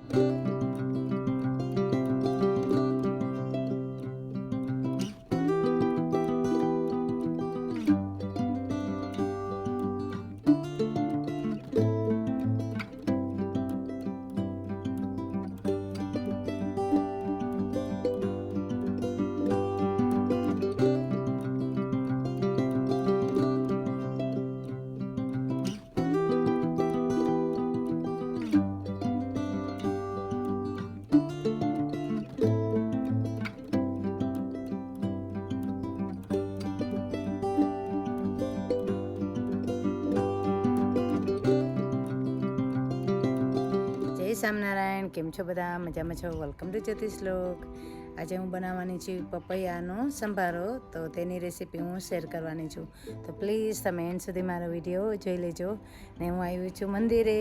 જય સ્વામિનારાયણ, કેમ છો બધા? મજામાં છો? વેલકમ ટુ જ્યોતિષ લોક. આજે હું બનાવવાની છું પપૈયાનો સંભારો, તો તેની રેસીપી હું શેર કરવાની છું. તો પ્લીઝ તમે એન્ડ સુધી મારો વિડીયો જોઈ લેજો. ને હું આવી છું મંદિરે,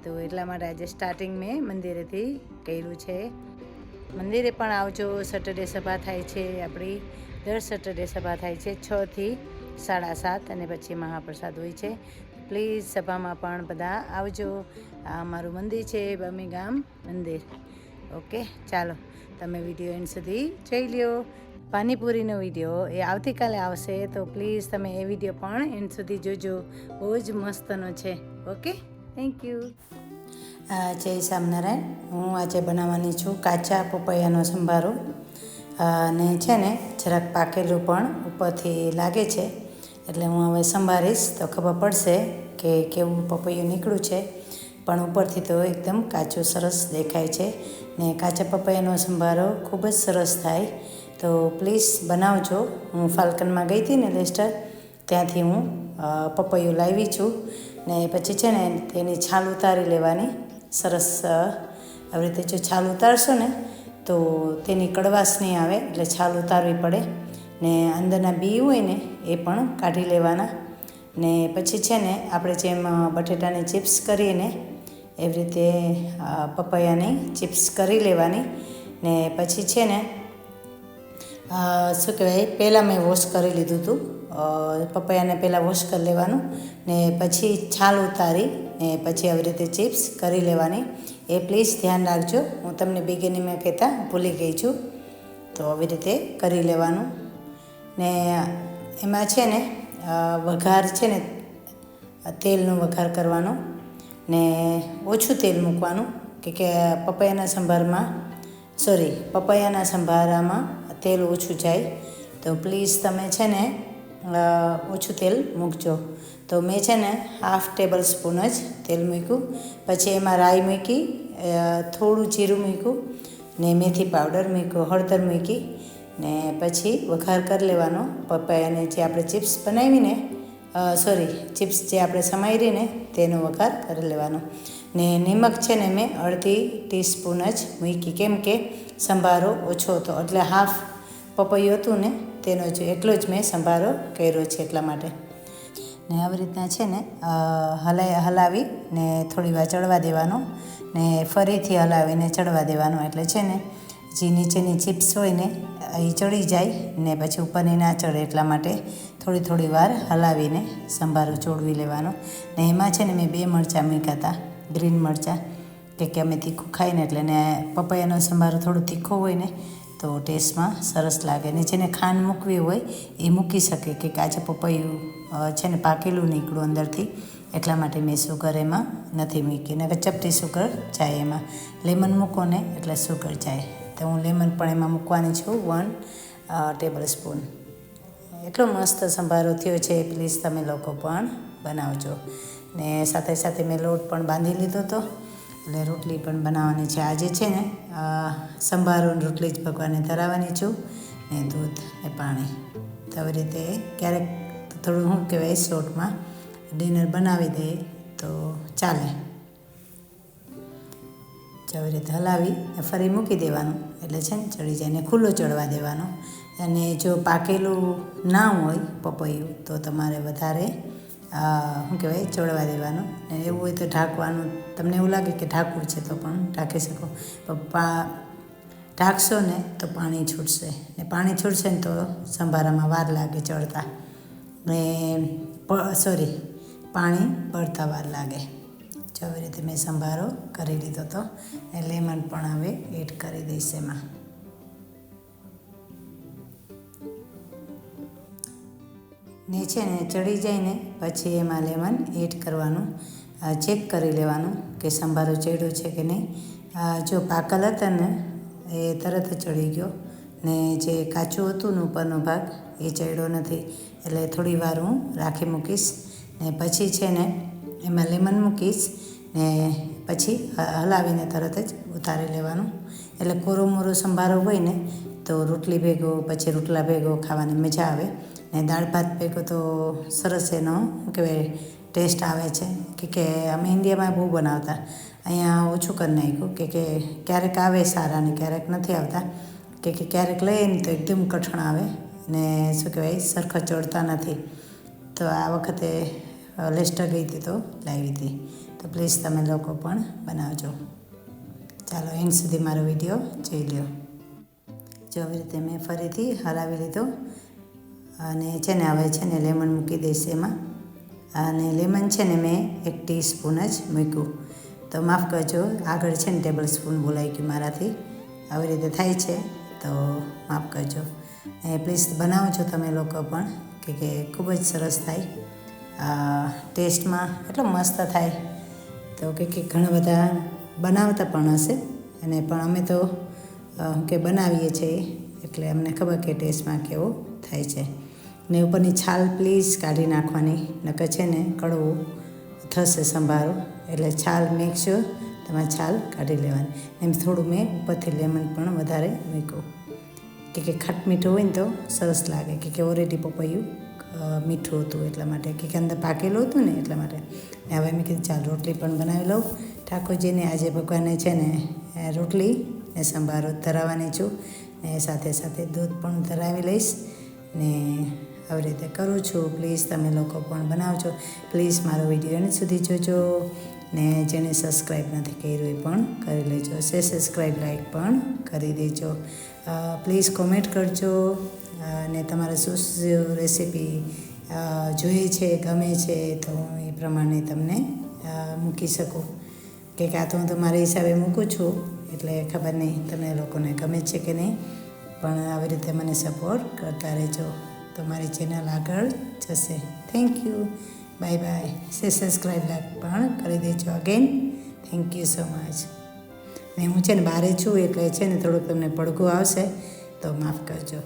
તો એટલા માટે આજે સ્ટાર્ટિંગ મેં મંદિરેથી કર્યું છે. મંદિરે પણ આવજો. સેટરડે સભા થાય છે આપણી, દર સેટરડે સભા થાય છે 6 થી 7:30, અને પછી મહાપ્રસાદ હોય છે. પ્લીઝ સભામાં પણ બધા આવજો. આ અમારું મંદિર છે, બમી ગામ મંદિર. ઓકે, ચાલો તમે વિડીયો એન્ડ સુધી જોઈ લ્યો. પાણીપુરીનો વિડીયો એ આવતીકાલે આવશે, તો પ્લીઝ તમે એ વિડીયો પણ એન્ડ સુધી જોજો. બહુ જ મસ્તનો છે. Okay, thank you. જય સ્વામિનારાયણ. હું આજે બનાવવાની છું કાચા પપૈયાનો સંભારો. અને છે ને જરાક પાકેલું પણ ઉપરથી લાગે છે, એટલે હું હવે સંભારીશ તો ખબર પડશે કે કેવું પપૈયું નીકળ્યું છે. પણ ઉપરથી તો એકદમ કાચું સરસ દેખાય છે. ને કાચા પપૈયાનો સંભારો ખૂબ જ સરસ થાય, તો પ્લીઝ બનાવજો. હું ફાલ્કનમાં ગઈ હતી ને લેસ્ટર, ત્યાંથી હું પપૈયું લાવી છું. ને પછી છે ને તેની છાલ ઉતારી લેવાની. સરસ આવી રીતે જો છાલ ઉતારશો ને તો તેની કડવાશ નહીં આવે, એટલે છાલ ઉતારવી પડે. ને અંદરના બી હોય ને એ પણ કાઢી લેવાના. ને પછી છે ને આપણે જેમ બટેટાની ચિપ્સ કરીએ ને એવી રીતે પપૈયાની ચિપ્સ કરી લેવાની. ને પછી છે ને શું કહેવાય, પહેલાં મેં વોશ કરી લીધું હતું. પપૈયાને પહેલાં વોશ કરી લેવાનું, ને પછી છાલ ઉતારી ને પછી આવી રીતે ચિપ્સ કરી લેવાની. એ પ્લીઝ ધ્યાન રાખજો, હું તમને બિગિનિંગમાં કહેતા ભૂલી ગઈ છું. તો આવી રીતે કરી લેવાનું. ને એમાં છે ને વઘાર છે ને તેલનો વઘાર કરવાનો, ને ઓછું તેલ મૂકવાનું, કે પપૈયાના સંભારામાં તેલ ઓછું જાય. તો પ્લીઝ તમે છે ને ઓછું તેલ મૂકજો. તો મેં છે ને 1/2 ટેબલ સ્પૂન જ તેલ મૂક્યું. પછી એમાં રાઈ મૂકી, થોડું જીરું મૂક્યું, ને મેથી પાવડર મૂક્યો, હળદર મૂકી, ને પછી વઘાર કરી લેવાનો. પપૈયાને જે આપણે ચિપ્સ બનાવીને ચિપ્સ જે આપણે સમારીને તેનો વઘાર કરી લેવાનો. ને નિમક છે ને મેં 1/2 ટીસ્પૂન જ મૂકી, કેમ કે સંભારો ઓછો હતો, એટલે 1/2 પપૈયું હતું ને તેનો જ એટલો જ મેં સંભારો કર્યો છે, એટલા માટે. ને આવી રીતના છે ને હલાવી ને થોડી વાર ચડવા દેવાનો, ને ફરીથી હલાવીને ચડવા દેવાનો. એટલે છે ને જે નીચેની ચિપ્સ હોય ને એ ચડી જાય, ને પછી ઉપરની ના ચડે, એટલા માટે થોડી વાર હલાવીને સંભારો ચોળવી લેવાનો. ને એમાં છે ને મેં 2 મરચાં મૂક્યા હતા, ગ્રીન મરચાં, કે અમે તીખું ખાઈએ ને એટલે. ને પપૈયાનો સંભારો થોડો તીખો હોય ને તો ટેસ્ટમાં સરસ લાગે. ને જેને ખાંડ મૂકવી હોય એ મૂકી શકે, કે કાચા પપૈયું છે ને પાકેલું નીકળું અંદરથી, એટલા માટે મેં સુગર એમાં નથી મૂકી. ને ચપટી સુગર જાય એમાં. લેમન મૂકો ને એટલે સુગર જાય, તો હું લેમન પણ એમાં મૂકવાની છું 1 ટેબલ સ્પૂન. એટલો મસ્ત સંભારો થયો છે, પ્લીઝ તમે લોકો પણ બનાવજો. ને સાથે સાથે મેં લોટ પણ બાંધી લીધો હતો, એટલે રોટલી પણ બનાવવાની છે. આજે છે ને સંભારો રોટલી જ ભગવાનને ધરાવવાની છું, ને દૂધ ને પાણી. તો આવી રીતે ક્યારેક થોડું શું કહેવાય શોર્ટમાં ડિનર બનાવી દઈએ તો ચાલે. આવી રીતે હલાવી ફરી મૂકી દેવાનું, એટલે છે ને ચડી જાય. ને ખુલ્લો ચડવા દેવાનો. અને જો પાકેલું ના હોય પપૈયું તો તમારે વધારે શું કહેવાય ચડવા દેવાનું. ને એવું હોય તો ઢાંકવાનું. તમને એવું લાગે કે ઢાંકવું છે તો પણ ઢાંકી શકો. ઢાંકશો ને તો પાણી છૂટશે, ને પાણી છૂટશે ને તો સંભારામાં વાર લાગે ચડતા. ને પાણી બળતા વાર લાગે. જો આવી રીતે મેં સંભારો કરી લીધો હતો ને લેમન પણ હવે એડ કરી દઈશ એમાં. ને છે ને ચડી જાય ને પછી એમાં લેમન એડ કરવાનું, ચેક કરી લેવાનું કે સંભારો ચડ્યો છે કે નહીં. જો પાકલ હતા ને એ તરત ચડી ગયો ને જે કાચું હતું ને ઉપરનો ભાગ એ ચડ્યો નથી, એટલે થોડી વાર હું રાખી મૂકીશ ને પછી છે ને એમાં લેમન મૂકીશ ને પછી હલાવીને તરત જ ઉતારી લેવાનું. એટલે કોરો મોરો સંભારો હોય ને તો રોટલી ભેગો પછી રોટલા ભેગો ખાવાની મજા આવે ને દાળ ભાત ભેગો તો સરસ એનો શું કહેવાય ટેસ્ટ આવે છે. કે અમે ઇન્ડિયામાં બહુ બનાવતા, અહીંયા ઓછું કરી નાખ્યું કે ક્યારેક આવે સારા ને ક્યારેક નથી આવતા, કે ક્યારેક લઈએ ને તો એકદમ કઠણ આવે ને શું કહેવાય સરખા ચડતા નથી. તો આ વખતે લેસ્ટર ગઈ હતી તો લાવી હતી, તો પ્લીઝ તમે લોકો પણ બનાવજો. ચાલો એન્ડ સુધી મારો વિડીયો જોઈ લ્યો. જો આવી રીતે મેં ફરીથી હલાવી લીધો અને છે ને હવે છે ને લેમન મૂકી દઈશ એમાં. અને લેમન છે ને મેં 1 ટીસ્પૂન જ મૂક્યું, તો માફ કરજો આગળ છે ને ટેબલ સ્પૂન બોલાઈ ગયું મારાથી, આવી રીતે થાય છે તો માફ કરજો. એ પ્લીઝ બનાવજો તમે લોકો પણ કે ખૂબ જ સરસ થાય, ટેસ્ટમાં એટલો મસ્ત થાય. તો કે ઘણા બધા બનાવતા પણ હશે અને પણ અમે તો કે બનાવીએ છીએ એટલે અમને ખબર કે ટેસ્ટમાં કેવો થાય છે. ને ઉપરની છાલ પ્લીઝ કાઢી નાખવાની, નકર છે ને કડવું થશે સંભારો, એટલે છાલ મેક શ્યોર તમારે છાલ કાઢી લેવાની. એમ થોડું મેં ઉપરથી લેમન પણ વધારે મૂક્યું કે ખાટ મીઠું હોય ને તો સરસ લાગે, કે ઓલરેડી પપૈયું મીઠું હતું એટલા માટે, કે અંદર પાકેલું હતું ને એટલા માટે. ને હવે મેં કીધું ચાલ રોટલી પણ બનાવી લઉં. ઠાકોરજીને આજે ભગવાનને છે ને રોટલી ને સંભારો ધરાવવાની છું ને સાથે સાથે દૂધ પણ ધરાવી લઈશ ને આવી રીતે કરું છું. પ્લીઝ તમે લોકો પણ બનાવજો. પ્લીઝ મારો વિડીયો એની સુધી જોજો ને જેને સબસ્ક્રાઈબ નથી કર્યું એ પણ કરી લેજો, સબસ્ક્રાઈબ લાઈક પણ કરી દેજો. પ્લીઝ કોમેન્ટ કરજો અને તમારે શું રેસીપી જોઈએ છે ગમે છે તો હું એ પ્રમાણે તમને મૂકી શકું. કે આ તો હું તો મારા હિસાબે મૂકું છું એટલે ખબર નહીં તમને લોકોને ગમે છે કે નહીં, પણ આવી રીતે મને સપોર્ટ કરતા રહેજો તો મારી ચેનલ આગળ જશે. Thank you, bye bye. Subscribe like પણ કરી દેજો again. Thank you so much. ને હું છે ને બહારે છું એટલે છે ને થોડુંક તમને પડઘું આવશે તો માફ કરજો.